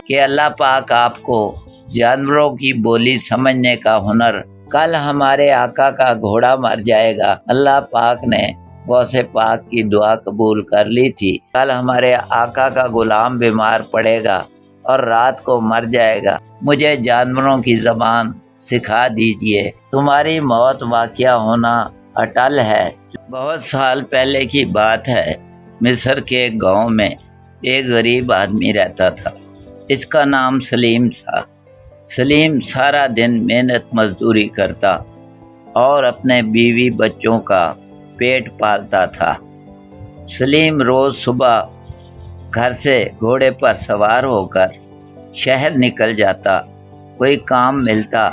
کہ اللہ پاک آپ کو جانوروں کی بولی سمجھنے کا ہنر، کل ہمارے آقا کا گھوڑا مر جائے گا، اللہ پاک نے غوث پاک کی دعا قبول کر لی تھی، کل ہمارے آقا کا غلام بیمار پڑے گا اور رات کو مر جائے گا، مجھے جانوروں کی زبان سکھا دیجئے، تمہاری موت واقعہ ہونا اٹل ہے۔ بہت سال پہلے کی بات ہے، مصر کے ایک گاؤں میں ایک غریب آدمی رہتا تھا، اس کا نام سلیم تھا۔ سلیم سارا دن محنت مزدوری کرتا اور اپنے بیوی بچوں کا پیٹ پالتا تھا۔ سلیم روز صبح گھر سے گھوڑے پر سوار ہو کر شہر نکل جاتا، کوئی کام ملتا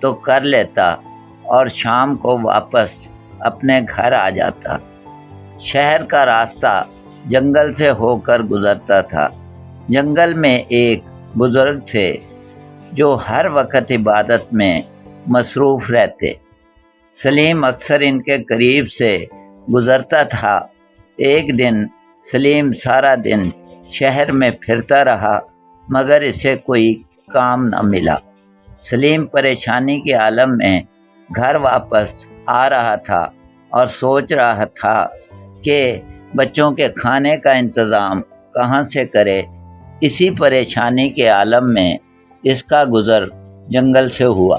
تو کر لیتا اور شام کو واپس اپنے گھر آ جاتا۔ شہر کا راستہ جنگل سے ہو کر گزرتا تھا۔ جنگل میں ایک بزرگ تھے جو ہر وقت عبادت میں مصروف رہتے۔ سلیم اکثر ان کے قریب سے گزرتا تھا۔ ایک دن سلیم سارا دن شہر میں پھرتا رہا مگر اسے کوئی کام نہ ملا۔ سلیم پریشانی کے عالم میں گھر واپس آ رہا تھا اور سوچ رہا تھا کہ بچوں کے کھانے کا انتظام کہاں سے کرے۔ اسی پریشانی کے عالم میں اس کا گزر جنگل سے ہوا۔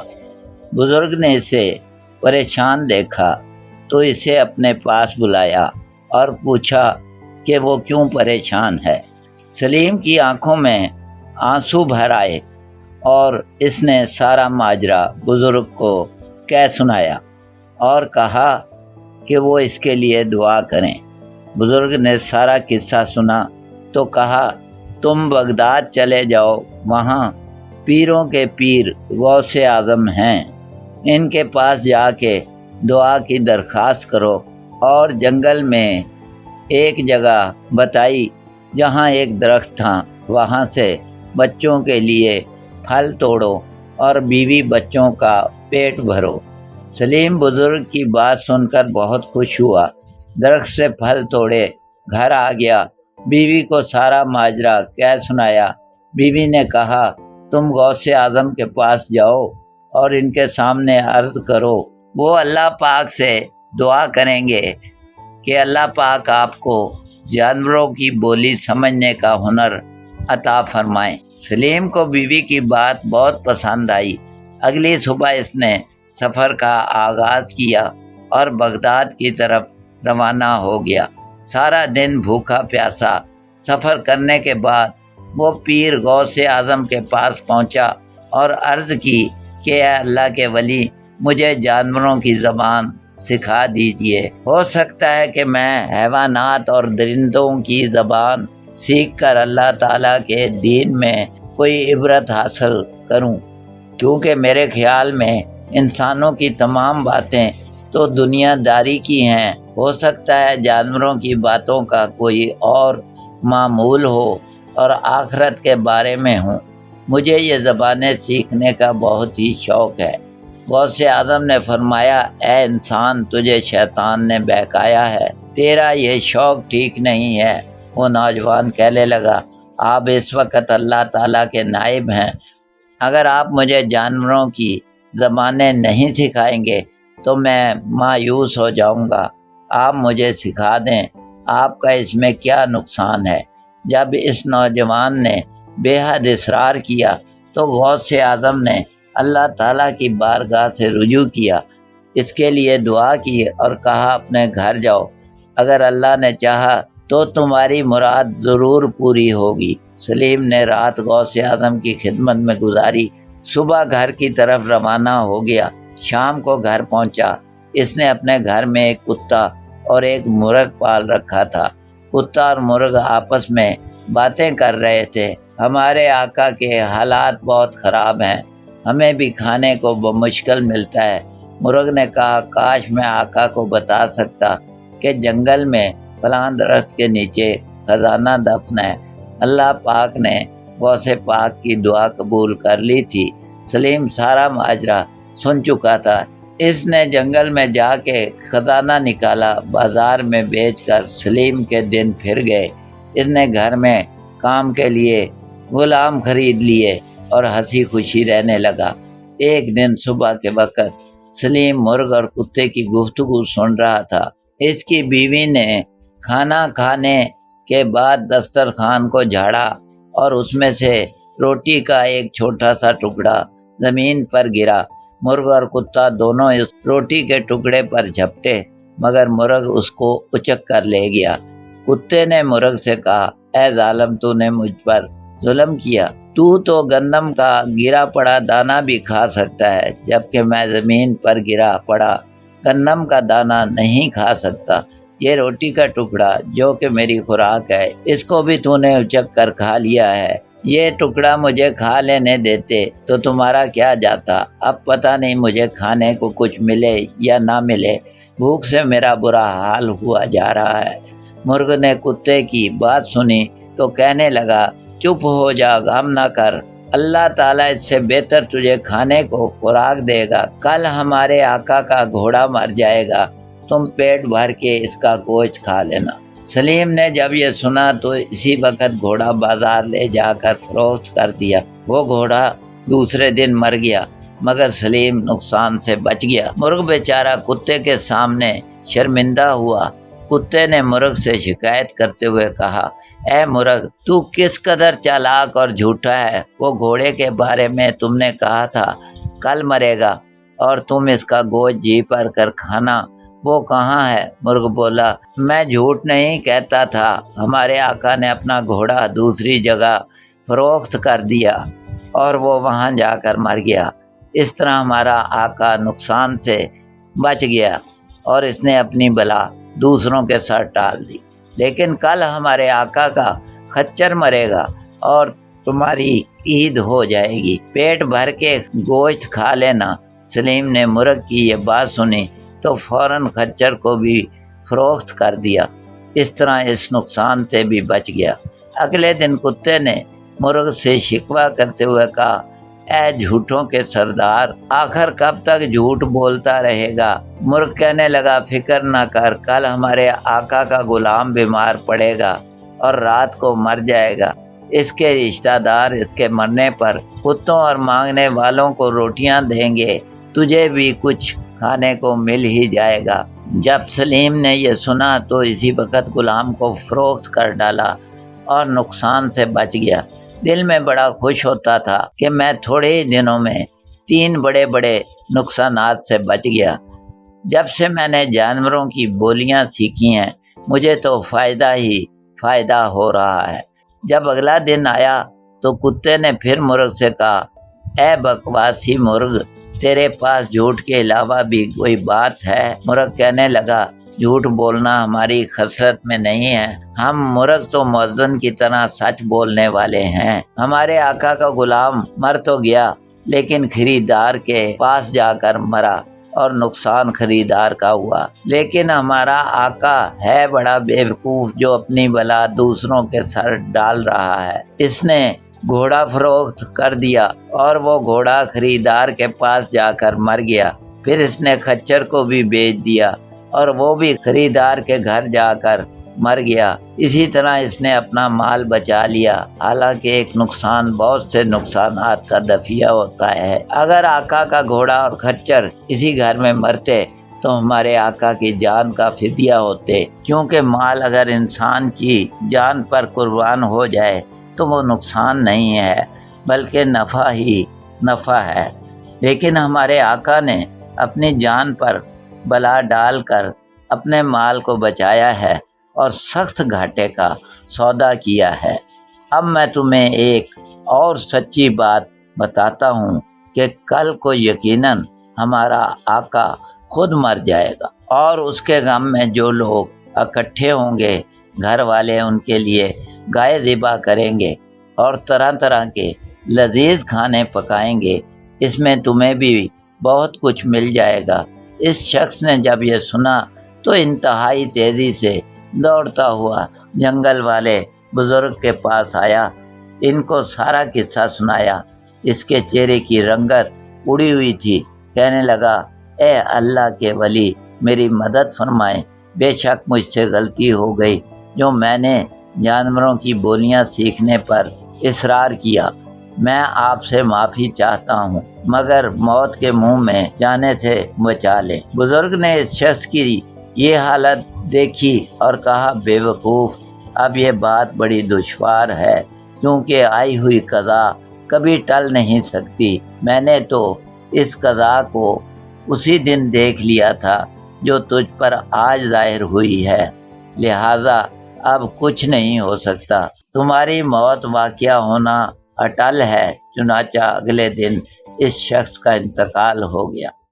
بزرگ نے اسے پریشان دیکھا تو اسے اپنے پاس بلایا اور پوچھا کہ وہ کیوں پریشان ہے۔ سلیم کی آنکھوں میں آنسو بھر آئے اور اس نے سارا ماجرا بزرگ کو کہہ سنایا اور کہا کہ وہ اس کے لیے دعا کریں۔ بزرگ نے سارا قصہ سنا تو کہا تم بغداد چلے جاؤ، وہاں پیروں کے پیر غوث اعظم ہیں، ان کے پاس جا کے دعا کی درخواست کرو۔ اور جنگل میں ایک جگہ بتائی جہاں ایک درخت تھا، وہاں سے بچوں کے لیے پھل توڑو اور بیوی بچوں کا پیٹ بھرو۔ سلیم بزرگ کی بات سن کر بہت خوش ہوا، درخت سے پھل توڑے، گھر آ گیا، بیوی کو سارا ماجرا کہہ سنایا۔ بیوی نے کہا تم غوث اعظم کے پاس جاؤ اور ان کے سامنے عرض کرو، وہ اللہ پاک سے دعا کریں گے کہ اللہ پاک آپ کو جانوروں کی بولی سمجھنے کا ہنر عطا فرمائیں۔ سلیم کو بیوی کی بات بہت پسند آئی۔ اگلی صبح اس نے سفر کا آغاز کیا اور بغداد کی طرف روانہ ہو گیا۔ سارا دن بھوکا پیاسا سفر کرنے کے بعد وہ پیر غوث اعظم کے پاس پہنچا اور عرض کی کہ اے اللہ کے ولی، مجھے جانوروں کی زبان سکھا دیجئے، ہو سکتا ہے کہ میں حیوانات اور درندوں کی زبان سیکھ کر اللہ تعالیٰ کے دین میں کوئی عبرت حاصل کروں، کیونکہ میرے خیال میں انسانوں کی تمام باتیں تو دنیا داری کی ہیں، ہو سکتا ہے جانوروں کی باتوں کا کوئی اور معمول ہو اور آخرت کے بارے میں ہوں، مجھے یہ زبانیں سیکھنے کا بہت ہی شوق ہے۔ غوث اعظم نے فرمایا اے انسان، تجھے شیطان نے بہکایا ہے، تیرا یہ شوق ٹھیک نہیں ہے۔ وہ نوجوان کہنے لگا آپ اس وقت اللہ تعالیٰ کے نائب ہیں، اگر آپ مجھے جانوروں کی زبانیں نہیں سکھائیں گے تو میں مایوس ہو جاؤں گا، آپ مجھے سکھا دیں، آپ کا اس میں کیا نقصان ہے۔ جب اس نوجوان نے بے حد اصرار کیا تو غوث اعظم نے اللہ تعالیٰ کی بارگاہ سے رجوع کیا، اس کے لیے دعا کی اور کہا اپنے گھر جاؤ، اگر اللہ نے چاہا تو تمہاری مراد ضرور پوری ہوگی۔ سلیم نے رات غوث اعظم کی خدمت میں گزاری، صبح گھر کی طرف روانہ ہو گیا، شام کو گھر پہنچا۔ اس نے اپنے گھر میں ایک کتا اور ایک مرغ پال رکھا تھا۔ کتا اور مرغ آپس میں باتیں کر رہے تھے، ہمارے آقا کے حالات بہت خراب ہیں، ہمیں بھی کھانے کو بمشکل ملتا ہے۔ مرغ نے کہا کاش میں آقا کو بتا سکتا کہ جنگل میں فلاں درخت کے نیچے خزانہ دفن ہے۔ اللہ پاک نے غوث پاک کی دعا قبول کر لی تھی۔ سلیم سارا ماجرا سن چکا تھا۔ اس نے جنگل میں جا کے خزانہ نکالا، بازار میں بیچ کر سلیم کے دن پھر گئے۔ اس نے گھر میں کام کے لیے غلام خرید لیے اور ہنسی خوشی رہنے لگا۔ ایک دن صبح کے وقت سلیم مرغ اور کتے کی گفتگو سن رہا تھا۔ اس کی بیوی نے کھانا کھانے کے بعد دسترخوان کو جھاڑا اور اس میں سے روٹی کا ایک چھوٹا سا ٹکڑا زمین پر گرا۔ مرغ اور کتا دونوں اس روٹی کے ٹکڑے پر جھپٹے، مگر مرغ اس کو اچک کر لے گیا۔ کتے نے مرغ سے کہا، اے ظالم، تو نے مجھ پر ظلم کیا۔ تو گندم کا گرا پڑا دانہ بھی کھا سکتا ہے، جبکہ میں زمین پر گرا پڑا گندم کا دانہ نہیں کھا سکتا۔ یہ روٹی کا ٹکڑا جو کہ میری خوراک ہے، اس کو بھی تو نے اچک کر کھا لیا ہے۔ یہ ٹکڑا مجھے کھا لینے دیتے تو تمہارا کیا جاتا؟ اب پتہ نہیں مجھے کھانے کو کچھ ملے یا نہ ملے، بھوک سے میرا برا حال ہوا جا رہا ہے۔ مرغ نے کتے کی بات سنی تو کہنے لگا، چپ ہو جا، غم نہ کر، اللہ تعالیٰ اس سے بہتر تجھے کھانے کو خوراک دے گا۔ کل ہمارے آقا کا گھوڑا مر جائے گا، تم پیٹ بھر کے اس کا گوشت کھا لینا۔ سلیم نے جب یہ سنا تو اسی وقت گھوڑا بازار لے جا کر فروخت کر دیا۔ وہ گھوڑا دوسرے دن مر گیا، مگر سلیم نقصان سے بچ گیا۔ مرغ بیچارہ کتے کے سامنے شرمندہ ہوا۔ کتے نے مرغ سے شکایت کرتے ہوئے کہا، اے مرغ، تو کس قدر چالاک اور جھوٹا ہے۔ وہ گھوڑے کے بارے میں تم نے کہا تھا کل مرے گا اور تم اس کا گوشت جی پر کر کھانا، وہ کہاں ہے؟ مرغ بولا، میں جھوٹ نہیں کہتا تھا، ہمارے آقا نے اپنا گھوڑا دوسری جگہ فروخت کر دیا اور وہ وہاں جا کر مر گیا۔ اس طرح ہمارا آقا نقصان سے بچ گیا اور اس نے اپنی بلا دوسروں کے سر ٹال دی۔ لیکن کل ہمارے آقا کا خچر مرے گا اور تمہاری عید ہو جائے گی، پیٹ بھر کے گوشت کھا لینا۔ سلیم نے مرغ کی یہ بات سنی تو فوراً خچر کو بھی فروخت کر دیا۔ اس طرح اس نقصان سے بھی بچ گیا۔ اگلے دن کتے نے مرغ سے شکوہ کرتے ہوئے کہا، اے جھوٹوں کے سردار، آخر کب تک جھوٹ بولتا رہے گا؟ مرغ کہنے لگا، فکر نہ کر، کل ہمارے آقا کا غلام بیمار پڑے گا اور رات کو مر جائے گا۔ اس کے رشتہ دار اس کے مرنے پر کتوں اور مانگنے والوں کو روٹیاں دیں گے، تجھے بھی کچھ کھانے کو مل ہی جائے گا۔ جب سلیم نے یہ سنا تو اسی وقت غلام کو فروخت کر ڈالا اور نقصان سے بچ گیا۔ دل میں بڑا خوش ہوتا تھا کہ میں تھوڑے ہی دنوں میں 3 بڑے بڑے نقصانات سے بچ گیا۔ جب سے میں نے جانوروں کی بولیاں سیکھی ہیں، مجھے تو فائدہ ہی فائدہ ہو رہا ہے۔ جب اگلا دن آیا تو کتے نے پھر مرغ سے کہا، اے بکواسی مرغ، تیرے پاس جھوٹ کے علاوہ بھی کوئی بات ہے؟ مرغ کہنے لگا، جھوٹ بولنا ہماری خصلت میں نہیں ہے، ہم مرغ تو مؤذن کی طرح سچ بولنے والے ہیں۔ ہمارے آقا کا غلام مر تو گیا، لیکن خریدار کے پاس جا کر مرا اور نقصان خریدار کا ہوا۔ لیکن ہمارا آقا ہے بڑا بیوقوف جو اپنی بلا دوسروں کے سر ڈال رہا ہے۔ اس نے گھوڑا فروخت کر دیا اور وہ گھوڑا خریدار کے پاس جا کر مر گیا۔ پھر اس نے خچر کو بھی بیچ دیا اور وہ بھی خریدار کے گھر جا کر مر گیا۔ اسی طرح اس نے اپنا مال بچا لیا، حالانکہ ایک نقصان بہت سے نقصانات کا دفعہ ہوتا ہے۔ اگر آقا کا گھوڑا اور خچر اسی گھر میں مرتے تو ہمارے آقا کی جان کا فدیہ ہوتے، کیونکہ مال اگر انسان کی جان پر قربان ہو جائے تو وہ نقصان نہیں ہے بلکہ نفع ہی نفع ہے۔ لیکن ہمارے آقا نے اپنی جان پر بلا ڈال کر اپنے مال کو بچایا ہے اور سخت گھاٹے کا سودا کیا ہے۔ اب میں تمہیں ایک اور سچی بات بتاتا ہوں کہ کل کو یقیناً ہمارا آقا خود مر جائے گا اور اس کے غم میں جو لوگ اکٹھے ہوں گے، گھر والے ان کے لیے گائے ذبح کریں گے اور طرح طرح کے لذیذ کھانے پکائیں گے، اس میں تمہیں بھی بہت کچھ مل جائے گا۔ اس شخص نے جب یہ سنا تو انتہائی تیزی سے دوڑتا ہوا جنگل والے بزرگ کے پاس آیا، ان کو سارا قصہ سنایا۔ اس کے چہرے کی رنگت اڑی ہوئی تھی۔ کہنے لگا، اے اللہ کے ولی، میری مدد فرمائیں، بے شک مجھ سے غلطی ہو گئی جو میں نے جانوروں کی بولیاں سیکھنے پر اصرار کیا، میں آپ سے معافی چاہتا ہوں، مگر موت کے منہ میں جانے سے بچا لیں۔ بزرگ نے اس شخص کی یہ حالت دیکھی اور کہا، بے وقوف، اب یہ بات بڑی دشوار ہے، کیونکہ آئی ہوئی قضا کبھی ٹل نہیں سکتی۔ میں نے تو اس قضا کو اسی دن دیکھ لیا تھا جو تجھ پر آج ظاہر ہوئی ہے، لہٰذا اب کچھ نہیں ہو سکتا، تمہاری موت واقع ہونا اٹل ہے۔ چنانچہ اگلے دن اس شخص کا انتقال ہو گیا۔